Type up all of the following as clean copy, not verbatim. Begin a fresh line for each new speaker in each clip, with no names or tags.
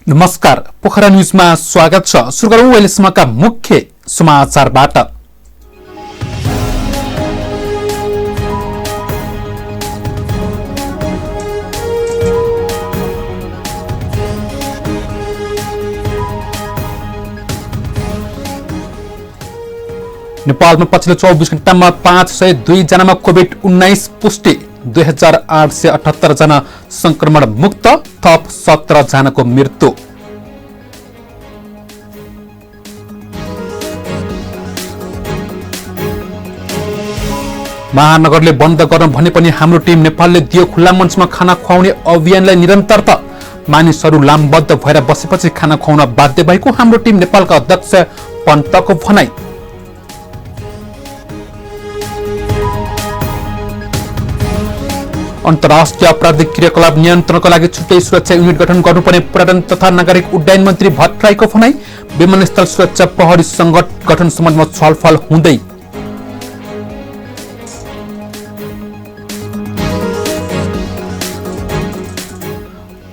नमस्कार, पोखरा न्यूजमा स्वागत छ। सुरु गरौँ अहिलेसम्मका मुख्य समाचारबाट। नेपालमा पछिल्लो 24 घण्टामा 502 जनामा कोभिड-19 पुष्टि, 2878 जना संक्रमण मुक्त, थप 17 जनाको मृत्यु। महानगरले बन्द गर्न भने पनि हाम्रो टिम नेपालले दियो खुल्ला मञ्चमा खाना खुवाउने अभियानलाई निरन्तरता। मानिसहरू लामबद्ध भएर बसेपछि खाना खुवाउन बाध्य भएको हाम्रो टिम नेपालका अध्यक्ष पन्तको भनाई। अन्तर्राष्ट्रिय आपराधिक क्रियाकलाप नियन्त्रणका लागि छुट्टै सुरक्षा युनिट गठन गर्नुपर्ने पर्यटन तथा नागरिक उड्डयन मन्त्री भट्टराईको भनाई। विमानस्थल सुरक्षा प्रहरी गठन सम्बन्धमा छलफल हुँदै।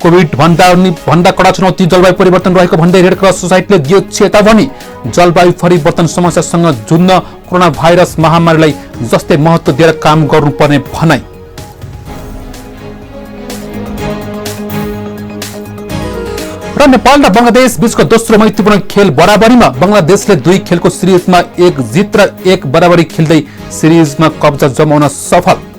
कोभिड भन्दा कडा चुनौती जलवायु परिवर्तन रहेको भन्दै रेड क्रस सोसाइटीले दियो चेतावनी। जलवायु परिवर्तन समस्यासँग जुझ्न कोरोना भाइरस महामारीलाई जस्तै महत्त्व दिएर काम गर्नुपर्ने भनाई। र नेपाल र बंगलादेश बीचको दोस्रो मैत्रीपूर्ण खेल बराबरीमा। बंगलादेशले 2 खेलको सिरिजमा 1 जित र 1 बराबरी खेल्दै सिरिजमा कब्जा जमाउन सफल।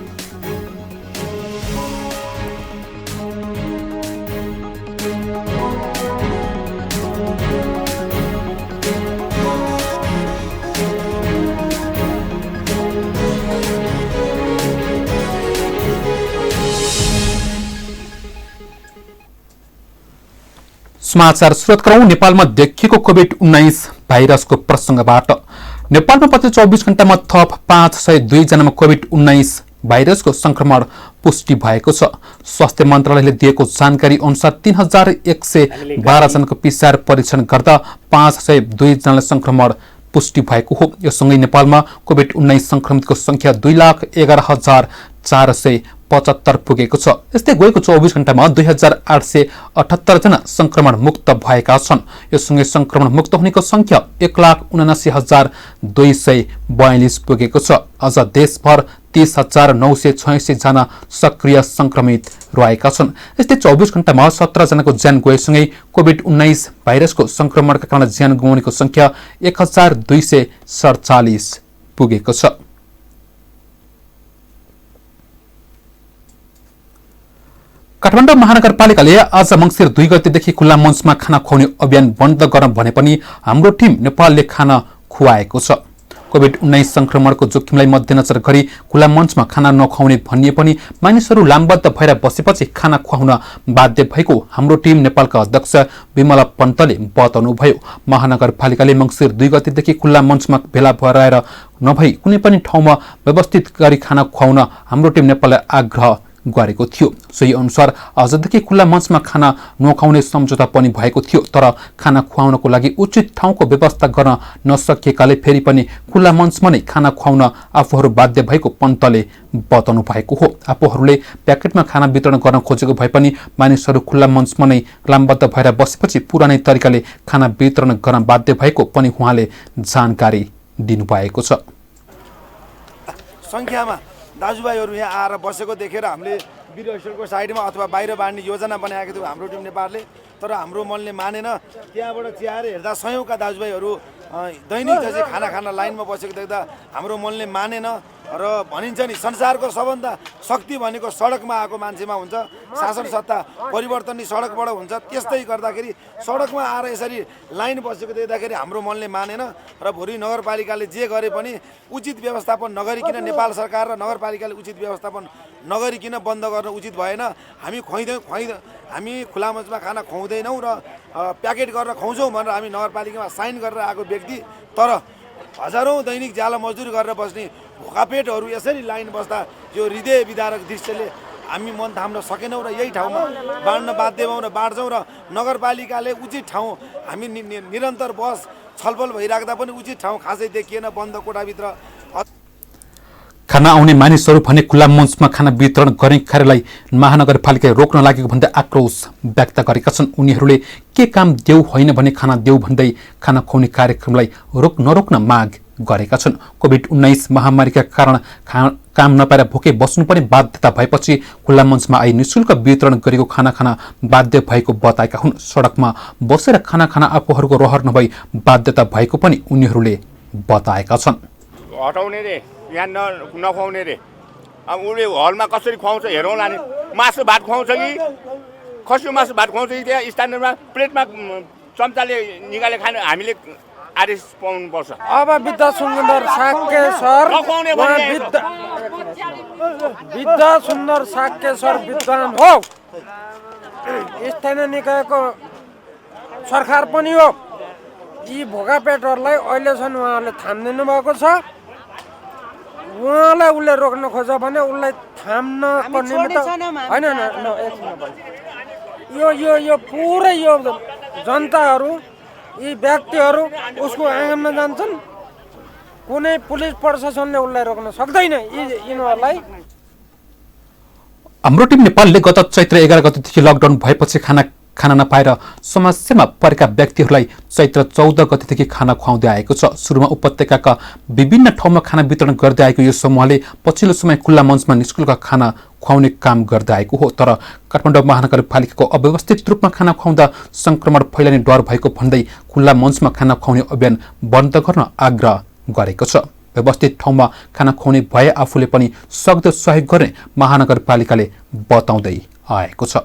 समाचार सुरु गरौँ नेपालमा देखिएको कोभिड-19 भाइरसको प्रसंगबाट। नेपालमा पछिल्लो 24 घण्टामा थप 502 जनामा कोभिड-19 भाइरसको संक्रमण पुष्टि भएको छ। स्वास्थ्य मन्त्रालयले दिएको जानकारी अनुसार 3112 जनाको PCR परीक्षण गर्दा 502 जनालाई संक्रमण पुष्टि भएको हो। यससँगै नेपालमा कोभिड-19 संक्रमितको संख्या 2,11,475 पुगेको छ। यस्तै गएको 24 घण्टामा 2878 जना संक्रमण मुक्त भएका छन्। यससँगै संक्रमण मुक्त हुनेको संख्या 1,79,242 पुगेको छ। अझ देशभर 30,986 जना सक्रिय संक्रमित रहेका छन्। यस्तै 24 घण्टामा 17 जनाको ज्यान गएसँगै कोभिड-19 भाइरसको संक्रमणका कारण ज्यान गुमाउनेको संख्या 1247 पुगेको छ। काठमाडौँ महानगरपालिकाले आज मङ्सिर 2 गतेदेखि खुल्ला मञ्चमा खाना खुवाउने अभियान बन्द गर्न भने पनि हाम्रो टिम नेपालले खाना खुवाएको छ। कोभिड-19 संक्रमणको जोखिमलाई मध्यनजर गरी खुल्ला मञ्चमा खाना नखुवाउने भनिए पनि मानिसहरू लामबद्ध भएर बसेपछि खाना खुवाउन बाध्य भएको हाम्रो टिम नेपालका अध्यक्ष विमला पन्तले बताउनुभयो। महानगरपालिकाले मङ्सिर 2 गतेदेखि खुल्ला मञ्चमा भेला भएर नभई कुनै पनि ठाउँमा व्यवस्थित गरी खाना खुवाउन हाम्रो टिम नेपाललाई आग्रह गरेको थियो। सोही अनुसार आजदेखि खुल्ला मञ्चमा खाना नखाउने सम्झौता पनि भएको थियो। तर खाना खुवाउनको लागि उचित ठाउँको व्यवस्था गर्न नसकिएकाले फेरि पनि खुल्ला मञ्चमा नै खाना खुवाउन आफूहरू बाध्य भएको पन्तले बताउनु भएको हो। आफूहरूले प्याकेटमा खाना वितरण गर्न खोजेको भए पनि मानिसहरू खुल्ला मञ्चमा नै लामबद्ध भएर बसेपछि पुरानै तरिकाले खाना वितरण गर्न बाध्य भएको पनि उहाँले जानकारी दिनुभएको छ।
संख्यामा दाजुभाइहरू यहाँ आएर बसेको देखेर हामीले वीरहस्टलको साइडमा अथवा बाहिर बाँड्ने योजना बनाएको थियो हाम्रो टिम नेपालले। तर हाम्रो मनले मानेन। त्यहाँबाट चियाएर हेर्दा सयौँका दाजुभाइहरू दैनिक जस्तै खाना खान लाइनमा बसेको देख्दा हाम्रो मनले मानेन। र भनिन्छ नि संसारको सबभन्दा शक्ति भनेको सडकमा आएको मान्छेमा हुन्छ। शासन सत्ता परिवर्तन नि सडकबाट हुन्छ। त्यस्तै गर्दाखेरि सडकमा आएर यसरी लाइन बसेको देख्दाखेरि हाम्रो मनले मानेन। र भोलि नगरपालिकाले जे गरे पनि उचित व्यवस्थापन नगरिकन, नेपाल सरकार र नगरपालिकाले उचित व्यवस्थापन नगरिकन बन्द गर्न उचित भएन। हामी हामी खुला मञ्चमा खाना खुवाउँदैनौँ र प्याकेट गरेर खुवाउँछौँ भनेर हामी नगरपालिकामा साइन गरेर आएको व्यक्ति। तर हजारौँ दैनिक ज्याला मजदुरी गरेर बस्ने भोकापेटहरू यसरी लाइन बस्दा यो हृदय विदारक दृश्यले हामी मन थाम्न सकेनौँ र यही ठाउँमा बाँड्न बाध्य भयौँ र बाँड्छौँ। र नगरपालिकाले उचित ठाउँ हामी निरन्तर छलफल भइराख्दा पनि उचित ठाउँ खासै देखिएन। बन्द कोठाभित्र
खाना आउने मानिसहरू भने खुल्ला मञ्चमा खाना वितरण गर्ने कार्यलाई महानगरपालिकाले रोक्न लागेको भन्दै आक्रोश व्यक्त गरेका छन्। उनीहरूले के काम देऊ होइन भने खाना देऊ भन्दै खाना खुवाउने कार्यक्रमलाई नरोक्न माग गरेका छन्। कोभिड-19 महामारीका कारण काम नपाएर भोकै बस्नुपर्ने बाध्यता भएपछि खुल्ला मञ्चमा आई निःशुल्क वितरण गरेको खाना खान बाध्य भएको बताएका हुन्। सडकमा बसेर खाना खान आफूहरूको रहर नभई बाध्यता भएको पनि उनीहरूले बताएका छन्।
हटाउने रे यहाँ नखुवाउने रे अब उसले हलमा कसरी खुवाउँछ हेरौँला नि। मासु भात खुवाउँछ कि खसी मासु भात खुवाउँछ कि त्यहाँ स्ट्यान्डर्डमा प्लेटमा चम्चाले निकाले खाने हामीले आदेश पाउनुपर्छ।
अब विद्या सुन्दर साक्य सर विद्या सुन्दर साक्य सर विद्वान हो, स्थानीय निकायको सरकार पनि हो। यी भोका पेटहरूलाई अहिलेसम्म उहाँहरूले थामिदिनु भएको छ। उहाँलाई उसले रोक्न खोज्छ भने उसलाई थाम्नको निमित्त होइन यो यो यो पुरै यो जनताहरू यी व्यक्तिहरू उसको आँगनमा जान्छन्। कुनै पुलिस प्रशासनले उसलाई रोक्न सक्दैन यिनीहरूलाई।
हाम्रो टिम नेपालले गत चैत्र 11 गतेदेखि लकडाउन भएपछि खाना नपाएर समस्यामा परेका व्यक्तिहरूलाई चैत्र 14 गतेदेखि खाना खुवाउँदै आएको छ। सुरुमा उपत्यकाका विभिन्न ठाउँमा खाना वितरण गर्दै आएको यो समूहले पछिल्लो समय खुल्ला मञ्चमा निःशुल्क खाना खुवाउने काम गर्दै आएको हो। तर काठमाडौँ महानगरपालिकाको अव्यवस्थित रूपमा खाना खुवाउँदा संक्रमण फैलिने डर भएको भन्दै खुल्ला मञ्चमा खाना खुवाउने अभियान बन्द गर्न आग्रह गरेको छ। व्यवस्थित ठाउँमा खाना खुवाउने भए आफूले पनि सक्दो सहयोग गर्ने महानगरपालिकाले बताउँदै आएको छ।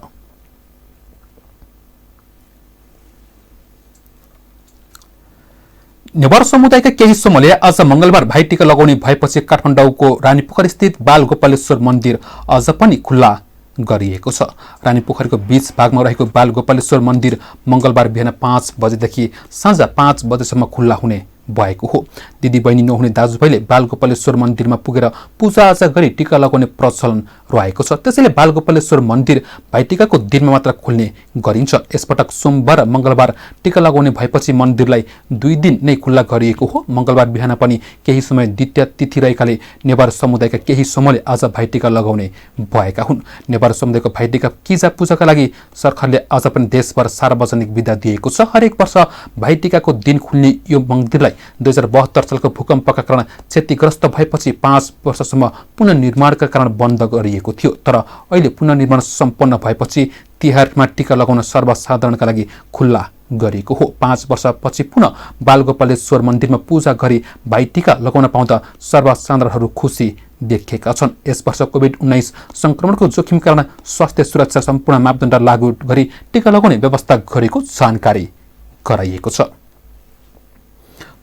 नेवार समुदायका केही समूहले आज मंगलबार भाइटिका लगाउने भएपछि काठमाडौँको रानीपोखरी स्थित बालगोपालेश्वर मन्दिर अझ पनि खुल्ला गरिएको छ। रानीपोखरीको बीच भागमा रहेको बालगोपालेश्वर मन्दिर मंगलबार बिहान 5 बजेदेखि साँझ 5 बजेसम्म खुल्ला हुने भएको हो। दिदी बहिनी नहुने दाजुभाइले बालगोपालेश्वर मन्दिरमा पुगेर पूजाआजा गरी टीका लगाउने प्रचलन रहेको छ। त्यसैले बालगोपालेश्वर मन्दिर भाइटिकाको दिनमा मात्र खुल्ने गरिन्छ। यसपटक सोमबार मंगलबार टीका लगाउने भएपछि मन्दिरलाई 2 दिन नै खुल्ला गरिएको हो। मंगलबार बिहान पनि केही समय द्वितीय तिथि रहेकाले नेवार समुदायका केही समूहले आज भाइटिका लगाउने भएका हुन्। नेवार समुदायको भाइटिका किजा पूजाका लागि सरकारले आज पनि देशभर सार्वजनिक बिदा दिएको छ। हरेक वर्ष भाइटिकाको दिन खुल्ने यो मन्दिरलाई 2072 सालको भूकम्पका कारण क्षतिग्रस्त भएपछि 5 वर्षसम्म पुनर्निर्माणका कारण बन्द गरिएको थियो। तर अहिले पुनर्निर्माण सम्पन्न भएपछि तिहारमा टीका लगाउन सर्वसाधारणका लागि खुल्ला गरिएको हो। 5 वर्षपछि पुनः बालगोपालेश्वर मन्दिरमा पूजा गरी भाइटिका लगाउन पाउँदा सर्वसाधारणहरू खुसी देखेका छन्। यस वर्ष कोभिड-19 संक्रमणको जोखिम कारण स्वास्थ्य सुरक्षा सम्पूर्ण मापदण्ड लागू गरी टीका लगाउने व्यवस्था गरेको जानकारी गराइएको छ।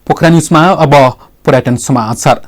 पोखरा न्यूजमा अब पर्यटन समाचार।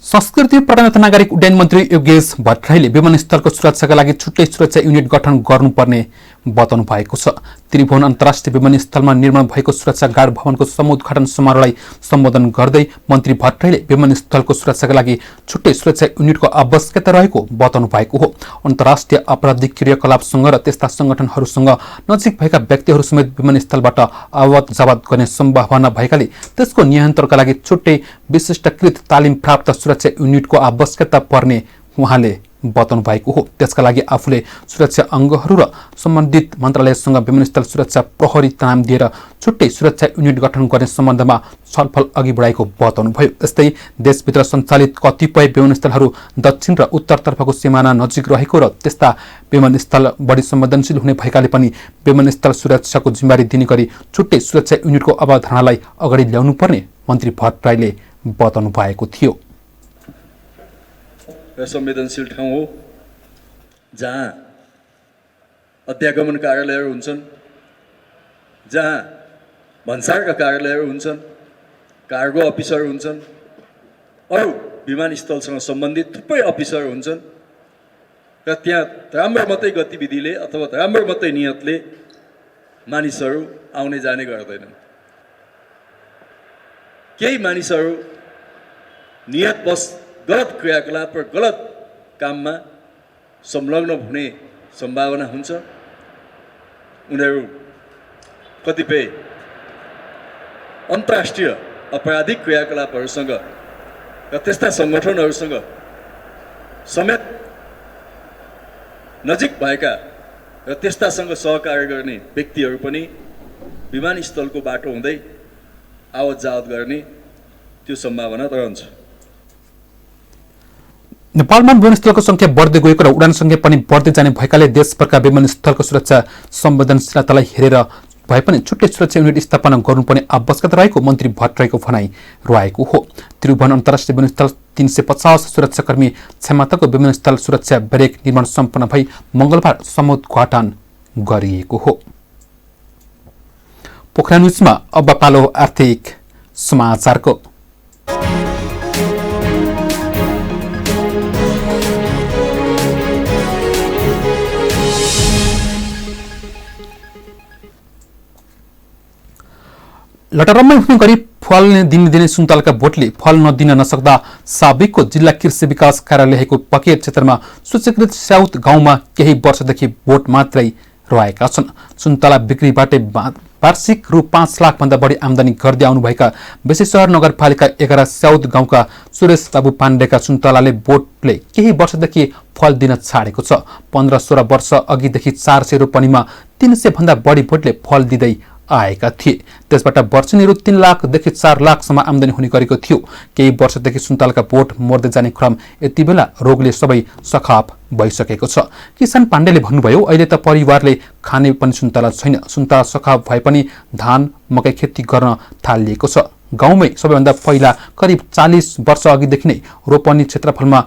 संस्कृति पर्यटन तथा नागरिक उड्डयन मन्त्री योगेश भट्टराईले विमानस्थलको सुरक्षाका लागि छुट्टै सुरक्षा युनिट गठन गर्नुपर्ने बताउनु भएको छ। त्रिभुवन अन्तर्राष्ट्रिय विमानस्थलमा निर्माण भएको सुरक्षा गार्ड भवनको समुद्घाटन समारोहलाई सम्बोधन गर्दै मन्त्री भट्टराईले विमानस्थलको सुरक्षाका लागि छुट्टै सुरक्षा युनिटको आवश्यकता रहेको बताउनु भएको हो। अन्तर्राष्ट्रिय आपराधिक क्रियाकलापसँग र त्यस्ता संगठनहरूसँग नजिक भएका व्यक्तिहरू समेत विमानस्थलबाट आवत जावत गर्ने सम्भावना भएकाले त्यसको नियन्त्रणका लागि छुट्टै विशिष्टकृत तालिम प्राप्त सुरक्षा युनिटको आवश्यकता पर्ने उहाँले बताउनु भएको हो। त्यसका लागि आफूले सुरक्षा अङ्गहरू र सम्बन्धित मन्त्रालयसँग विमानस्थल सुरक्षा प्रहरी तालिम दिएर छुट्टै सुरक्षा युनिट गठन गर्ने सम्बन्धमा छलफल अघि बढाएको बताउनु भयो। यस्तै देशभित्र सञ्चालित कतिपय विमानस्थलहरू दक्षिण र उत्तरतर्फको सिमाना नजिक रहेको र त्यस्ता विमानस्थल बढी संवेदनशील हुने भएकाले पनि विमानस्थल सुरक्षाको जिम्मेवारी दिने गरी छुट्टै सुरक्षा युनिटको अवधारणालाई अगाडि ल्याउनु पर्ने मन्त्री भट्टराईले बताउनु भएको थियो।
र संवेदनशील ठाउँ हो जहाँ अध्यागमन कार्यालयहरू हुन्छन्, जहाँ भन्सारका कार्यालयहरू हुन्छन्, कार्गो अफिसर हुन्छन्, अरू विमानस्थलसँग सम्बन्धित थुप्रै अफिसर हुन्छन् र त्यहाँ राम्रो मात्रै गतिविधिले अथवा राम्रो मात्रै नियतले मानिसहरू आउने जाने गर्दैनन्। केही मानिसहरू नियत बस गलत क्रियाकलाप र गलत काममा संलग्न हुने सम्भावना हुन्छ। उनीहरू कतिपय अन्तर्राष्ट्रिय आपराधिक क्रियाकलापहरूसँग र त्यस्ता सङ्गठनहरूसँग समेत नजिक भएका र त्यस्तासँग सहकार्य गर्ने व्यक्तिहरू पनि विमानस्थलको बाटो हुँदै आवत जावत गर्ने त्यो सम्भावना रहन्छ।
नेपालमा विमानस्थलको संख्या बढ्दै गएको र उडान संख्या पनि बढ्दै जाने भएकाले देशभरका विमानस्थलको सुरक्षा संवेदनशीलतालाई हेरेर भए पनि छुट्टै सुरक्षा युनिट स्थापना गर्नुपर्ने आवश्यकता रहेको मन्त्री भट्टराईको भनाई रहेको हो। त्रिभुवन अन्तर्राष्ट्रिय विमानस्थल 350 सुरक्षाकर्मी क्षमताको विमानस्थल सुरक्षा ब्यारेक निर्माण सम्पन्न भई मंगलबार समुद्घाटन गरिएको हो। पोखरा न्युजमा अब पालो आर्थिक समाचारको। लटरम्मै हुने गरी फल दिने सुन्तलाका बोटले फल नदिन नसक्दा साबिकको जिल्ला कृषि विकास कार्यालयको पकेट क्षेत्रमा सूचीकृत साउथ गाउँमा केही वर्षदेखि बोट मात्रै रहेका छन्। सुन्तला बिक्रीबाटै वार्षिक रु 5 लाख भन्दा बढी आमदानी गर्दै आउनुभएका बेसीशहर नगरपालिका 11 साउथ गाउँका सुरेश बाबु पाण्डेका सुन्तलाले बोटले केही वर्षदेखि फल दिन छाडेको छ। 15-16 वर्ष अघिदेखि 400 रोपनीमा 300 भन्दा बढी बोटले फल दिँदै आएका थिए। त्यसबाट वर्षेनी रु 3 लाखदेखि 4 लाखसम्म आमदानी हुने गरेको थियो। केही वर्षदेखि सुन्तलाका बोट मर्दै जाने क्रम यति बेला रोगले सबै सखाप भइसकेको छ। किसान पाण्डेले भन्नुभयो, अहिले त परिवारले खाने पनि सुन्तला छैन। सुन्तला सखाप भए पनि धान मकै खेती गर्न थालिएको छ। गाउँमै सबैभन्दा पहिला करिब 40 वर्ष अघिदेखि नै रोपनी क्षेत्रफलमा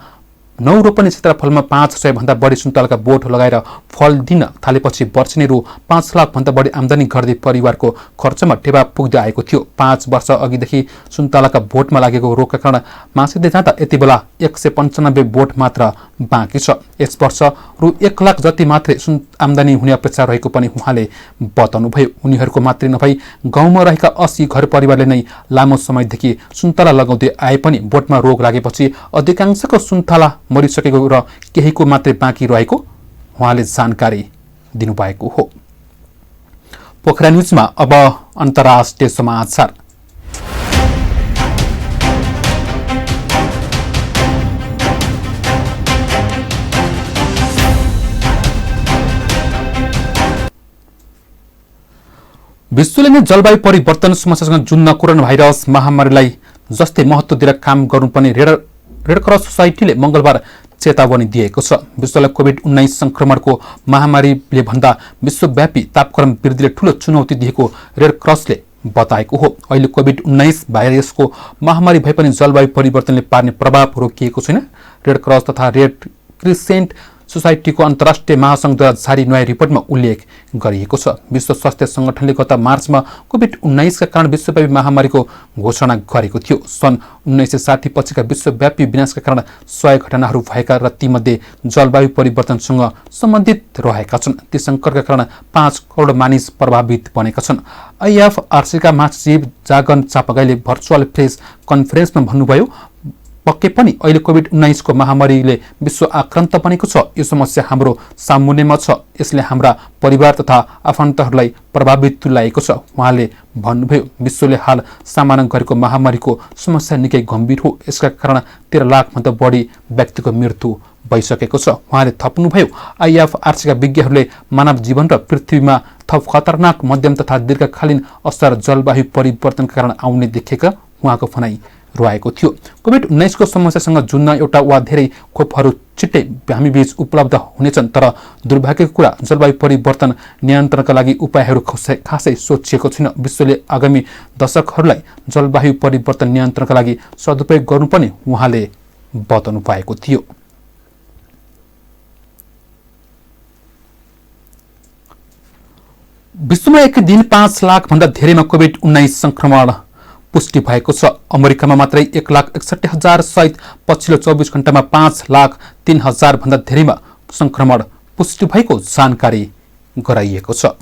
500 भन्दा बढी सुन्तलाका बोट लगाएर फल दिन थालेपछि वर्षेनी रु 5 लाख भन्दा बढी आमदानी गर्दै परिवारको खर्चमा टेवा पुग्दै आएको थियो। 5 वर्ष अघिदेखि सुन्तलाका बोटमा लागेको रोगका कारण मासिँदै जाँदा यति बेला 195 बोट मात्र बाँकी छ। यस वर्ष रु 1 लाख जति मात्रै आमदानी हुने अपेक्षा रहेको पनि उहाँले बताउनुभयो। उनीहरूको मात्रै नभई गाउँमा रहेका 80 घर परिवारले नै लामो समयदेखि सुन्तला लगाउँदै आए पनि बोटमा रोग लागेपछि अधिकांशको सुन्तला मरिसकेको र केहीको मात्रै बाँकी रहेको उहाँले जानकारी दिनुभएको हो। पोखरा न्युजमा अब अन्तर्राष्ट्रिय समाचार। विश्वले नै जलवायु परिवर्तन समस्यासँग जुझ्न कोरोना भाइरस महामारीलाई जस्तै महत्त्व दिएर काम गर्नुपर्ने रेड क्रस सोसाइटीले मंगलबार चेतावनी दिएको छ। विश्वलाई कोभिड-19 संक्रमणको महामारीले भन्दा विश्वव्यापी तापक्रम वृद्धिले ठूलो चुनौती दिएको रेड क्रसले बताएको हो। अहिले कोभिड-19 भाइरसको महामारी भए पनि जलवायु परिवर्तनले पार्ने प्रभाव रोकिएको छैन। रेड क्रस तथा रेड क्रिसेन्ट सोसाइटीको अन्तर्राष्ट्रिय महासंघद्वारा जारी नयाँ रिपोर्टमा उल्लेख गरिएको छ। विश्व स्वास्थ्य संगठनले गत मार्चमा कोभिड-19 का कारण विश्वव्यापी महामारीको घोषणा गरेको थियो। सन् 1960 पछिका विश्वव्यापी विनाशका कारण 100 घटनाहरू भएका र तीमध्ये जलवायु परिवर्तनसँग सम्बन्धित रहेका छन्। ती संकटका कारण 5 करोड मानिस प्रभावित बनेका छन्। आईएफआरसीका महासचिव जागन चापागाईले भर्चुअल प्रेस कन्फरेन्समा भन्नुभयो, पक्कै पनि अहिले कोभिड-19 को महामारीले विश्व आक्रान्त बनेको छ। यो समस्या हाम्रो सामुन्नेमा छ। यसले हाम्रा परिवार तथा आफन्तहरूलाई प्रभावित तुल्याएको छ। उहाँले भन्नुभयो, विश्वले हाल सामना गरेको महामारीको समस्या निकै गम्भीर हो। यसका कारण 13 लाख भन्दा बढी व्यक्तिको मृत्यु भइसकेको छ। उहाँले थप्नुभयो, आईएफआरसीका विज्ञहरूले मानव जीवन र पृथ्वीमा थप खतरनाक मध्यम तथा दीर्घकालीन असर जलवायु परिवर्तनका कारण आउने देखेका उहाँको भनाइ रहेको थियो। कोभिड-19 को समस्यासँग जुझ्न एउटा वा धेरै खोपहरू छिट्टै हामीबीच उपलब्ध हुनेछन्, तर दुर्भाग्यको कुरा जलवायु परिवर्तन नियन्त्रणका लागि उपायहरू खासै सोचिएको छैन। विश्वले आगामी दशकहरूलाई जलवायु परिवर्तन नियन्त्रणका लागि सदुपयोग गर्नुपर्ने उहाँले बताउनु भएको थियो। विश्वमा एक दिन 5 लाख भन्दा धेरैमा कोभिड-19 संक्रमण पुष्टि भएको छ। अमेरिकामा मात्रै 1,61,000 सहित पछिल्लो 24 घण्टामा 5,03,000 भन्दा धेरैमा संक्रमण पुष्टि भएको जानकारी गराइएको छ।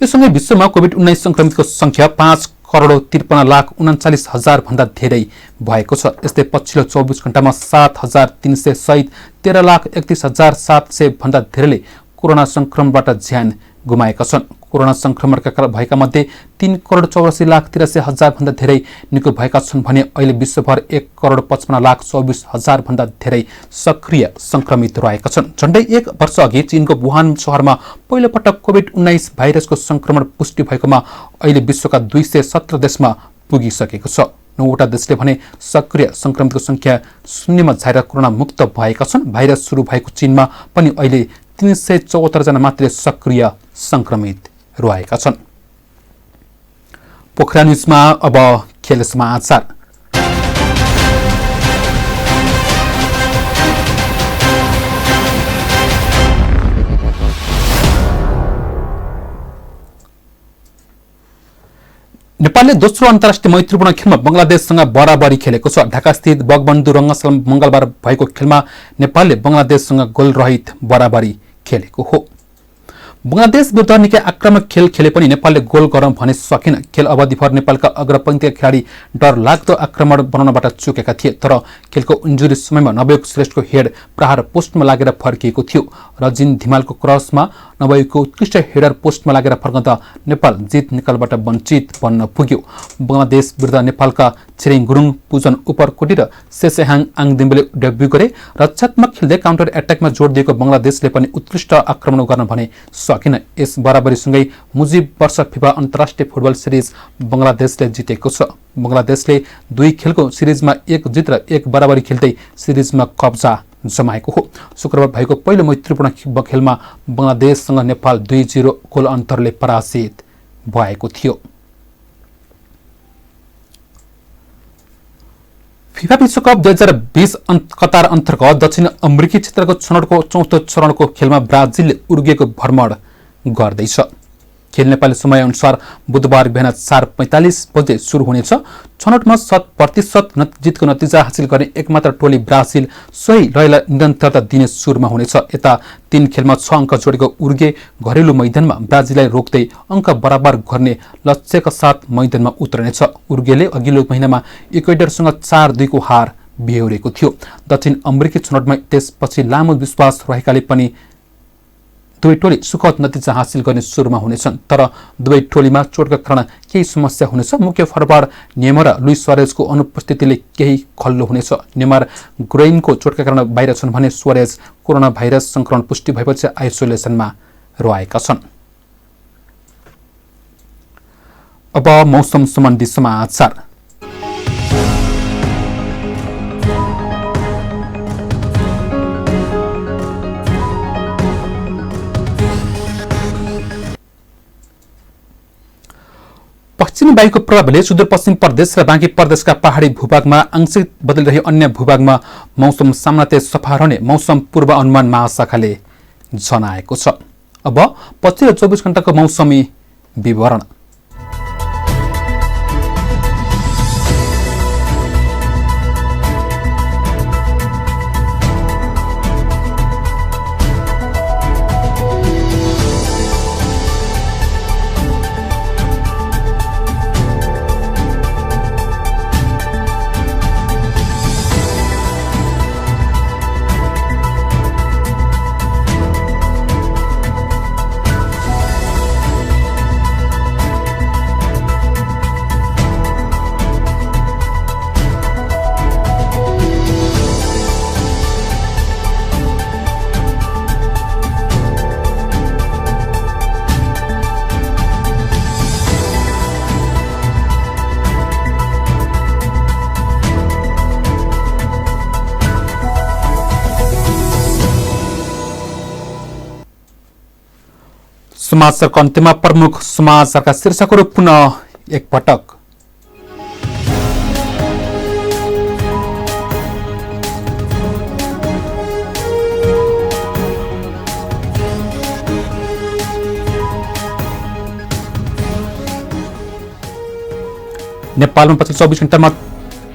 यससँगै विश्वमा कोभिड-19 संक्रमितको संख्या 5 1,53,39,000 भन्दा धेरै भएको छ। यस्तै पछिल्लो 24 घण्टामा 7,300 सहित 13,31,700 भन्दा धेरैले कोरोना संक्रमणबाट ज्यान गुमाएका छन्। कोरोना संक्रमणका भएका मध्ये 3,84,83,000 भन्दा धेरै निको भएका छन् भने अहिले विश्वभर 1,55,24,000 भन्दा धेरै सक्रिय संक्रमित रहेका छन्। झण्डै 1 वर्ष अघि चीनको वुहान शहरमा पहिलो पटक कोभिड-19 भाइरसको संक्रमण पुष्टि भएकोमा अहिले विश्वका 217 देशमा पुगिसकेको छ। 9वटा देशले भने सक्रिय संक्रमितको संख्या शून्यमा झरेर कोरोना मुक्त भएका छन्। भाइरस सुरु भएको चीनमा पनि अहिले 374 जना मात्र सक्रिय संक्रमित रहेका छन्। पोखरा न्युजमा अब खेल समाचार। नेपालले दोस्रो अन्तर्राष्ट्रिय मैत्रीपूर्ण खेलमा बंगलादेशसँग बराबरी खेलेको छ। ढाकास्थित बगबन्धु रंगशालामा मंगलबार भएको खेलमा नेपालले बंगलादेशसँग गोलरहित बराबरी खेलेको हो। बंगलादेश विरुद्ध निकै आक्रामक खेल खेले पनि नेपालले गोल गर्न भने सकेन। खेल अवधिभर नेपालका अग्रपंक्तिका खेलाडी डरलाग्दो आक्रमण बनाउनबाट चुकेका थिए, तर खेलको इन्जुरी समयमा नवयुग श्रेष्ठको हेड प्रहार पोस्टमा लागेर फर्किएको थियो। रजिन धिमालको क्रसमा नवयुगको उत्कृष्ट हेडर पोस्टमा लागेर फर्कँदा नेपाल जित निकालबाट वञ्चित बन्न पुग्यो। बंगलादेश विरुद्ध नेपालका छिरिङ गुरुङ, पुजन उपरकोटी र सेसेहाङ आङदिम्बेले डेब्यू गरे। रक्षात्मक खेल्दै काउन्टर एट्याकमा जोड दिएको बंगलादेशले पनि उत्कृष्ट आक्रमण गर्न भने सकेन। यस बराबरीसँगै मुजिब वर्ष फिफा अन्तर्राष्ट्रिय फुटबल सिरिज बंगलादेशले जितेको छ। बंगलादेशले 2 खेलको सिरिजमा 1 जित र 1 बराबरी खेल्दै सिरिजमा कब्जा जमाएको हो। शुक्रबार भएको पहिलो मैत्रीपूर्ण खेलमा बंगलादेशसँग नेपाल 2-0 गोल अन्तरले पराजित भएको थियो। फिफा विश्वकप 2020 कतार अन्तर्गत दक्षिण अमेरिकी क्षेत्रको छनौटको चौथो चरणको खेलमा ब्राजिलले उरुग्वेको भ्रमण गर्दैछ। खेल नेपाली समय अनुसार बुधबार बिहान 4:45 बजे सुरु हुनेछ। छनौटमा 100% जितको नतिजा हासिल गर्ने एकमात्र टोली ब्राजिल सोही लयलाई निरन्तरता दिने सुरमा हुनेछ। यता 3 खेलमा 6 अङ्क जोडेको उरुग्वे घरेलु मैदानमा ब्राजिललाई रोक्दै अङ्क बराबर गर्ने लक्ष्यका साथ मैदानमा उत्रनेछ। उरुग्वेले अघिल्लो महिनामा इक्वेडरसँग 4-2 को हार बेहोरेको थियो। दक्षिण अमेरिकी छनौटमा त्यसपछि लामो विश्वास रहेकाले पनि दुवै टोली सुखद नतिजा हासिल गर्ने सुरुमा हुनेछन्, तर दुवै टोलीमा चोटका कारण केही समस्या हुनेछ। मुख्य फरवार्ड नेमार र लुइस सुआरेजको अनुपस्थितिले केही खल्लो हुनेछ। नेमार ग्रोइनको चोटका कारण बाहिर छन् भने सुआरेज कोरोना भाइरस संक्रमण पुष्टि भएपछि आइसोलेसनमा रहेका छन्। अब मौसम सम्बन्धी समाचार। पश्चिमी वायुको प्रभावले सुदूरपश्चिम प्रदेश र बाँकी प्रदेशका पहाडी भूभागमा आंशिक बदलिरहे अन्य भूभागमा मौसम सामान्यतया सफा रहने मौसम पूर्वानुमान महाशाखाले जनाएको छ। अब पछिल्लो 24 घण्टाको मौसमी विवरण। समाचारको अन्त्यमा प्रमुख समाचारका शीर्षकहरू पुनः एकपटक। नेपालमा पछिल्लो 24 घण्टामा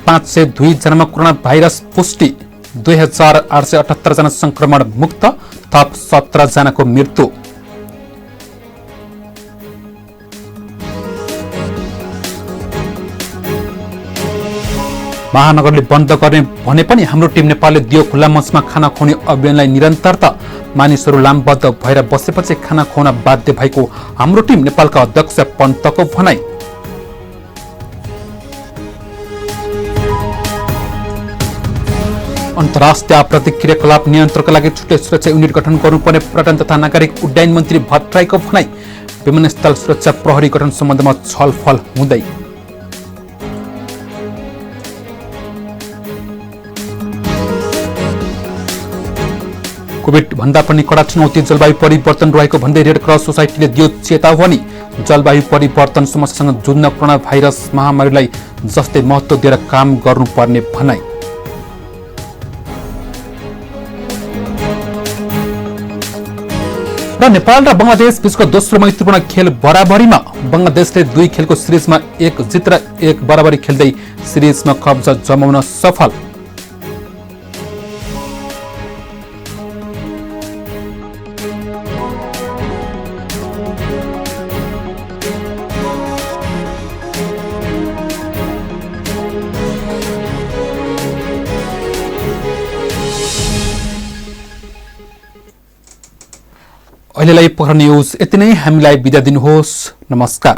502 जनामा कोरोना भाइरस पुष्टि, 2878 जना संक्रमण मुक्त, थप 17 जनाको मृत्यु। महानगरले बन्द गर्ने भने पनि हाम्रो टिम नेपालले दियो खुल्ला मञ्चमा खाना खुवाउने अभियानलाई निरन्तरता। मानिसहरू लामबद्ध भएर बसेपछि खाना खुवाउन बाध्य भएको हाम्रो टिम नेपालका अध्यक्ष पन्तको भनाई। अन्तर्राष्ट्रिय आपराधिक क्रियाकलाप नियन्त्रणका लागि छुट्टै सुरक्षा युनिट गठन गर्नुपर्ने पर्यटन तथा नागरिक उड्डयन मन्त्री भट्टराईको भनाई। विमानस्थल सुरक्षा प्रहरी गठन सम्बन्धमा छलफल हुँदै। कोभिड भन्दा पनि कडा चुनौती जलवायु परिवर्तन रहेको भन्दै रेड क्रस सोसाइटीले दियो चेतावनी। जलवायु परिवर्तन समस्यासँग जुझ्न कोरोना भाइरस महामारीलाई जस्तै महत्त्व दिएर काम गर्नुपर्ने भनाई। र नेपाल र बंगलादेश बीचको दोस्रो मैत्रीपूर्ण खेल बराबरीमा। बंगलादेशले 2 खेलको सिरिजमा 1 जित र 1 बराबरी खेल्दै सिरिजमा कब्जा जमाउन सफल। अहिलेलाई पोखरा न्यूज यति नै। हामीलाई बिदा दिनुहोस्। नमस्कार।